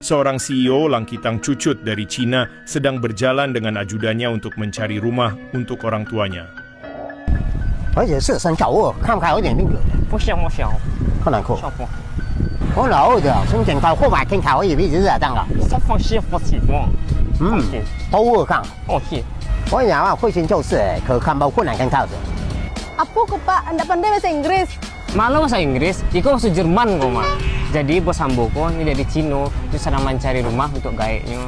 Seorang CEO Langkitang Cucut dari Cina sedang berjalan dengan ajudannya untuk mencari rumah untuk orang tuanya. 而且是身小我看不开有点那个，不小，很难看。小不，我老的，从前开货吧，看开我以为是这样的，这放心不起嘛。都我看。 OK， 我讲啊，会先就是可看包困难跟靠着。 Apa kok Pak, anda pandai bahasa Inggris? Malu bahasa Inggris, iko bahasa Jerman kok mah. Jadi bos Amboko ini dari Cino, itu sedang mencari rumah untuk gaeknya.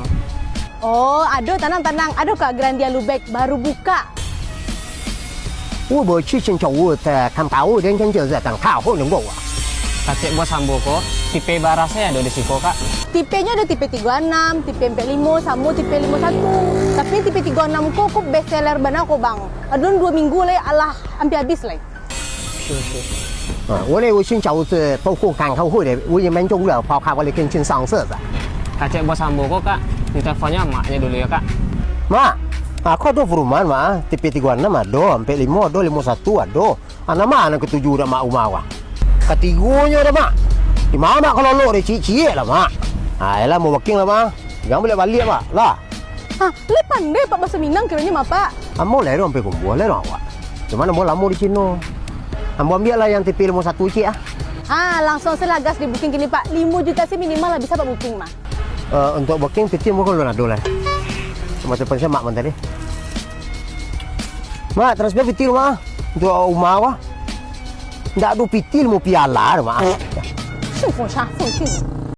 Oh, aduh tenang, aduh Kak Grandia Lubek baru buka. 我不去先找我的看把我人生就是当靠后能够啊。 Kacek bos Amboko, tipe barasnya ada di situ kak. Tipenya ada tipe 36, tipe 45, sama tipe 51. Tapi tipe 36 kok best seller benar kok Bang. Aduh 2 minggu lah, alah hampir habis lah. 我嘞，我先找是包括看靠后的，我也蛮重要，包括我嘞跟进上色的。 Kacek bos Amboko kak, di teleponnya emaknya dulu ya kak. Mak, aku ada perumahan mah, tipe 36 ada, sampai 5 ada, 51 ada. Anak mana ketujuh dah mak rumah wah. Ketiganya dah mak. Di mana kalau lo deh cie lah mak. Ayolah mau working lah mak. Jangan boleh balik mak lah. Ah, le pandai Pak bahasa Minang kiranya mah Pak. Ambo lah sampai kumpul lah wah. Cuma ambo lama di Cina. Ambo ambil lah yang tipe 51 cie ah. Ah, langsung selagas di booking gini Pak. 5 juta sih minimal lah bisa Pak booking mah. Untuk booking piti mau kalau nak lah. Cuma sepensia mak tadi. Mak transfer piti rumah untuk rumah wah. Ndak ada piti mau piala mak. 顺风杀，奉敬。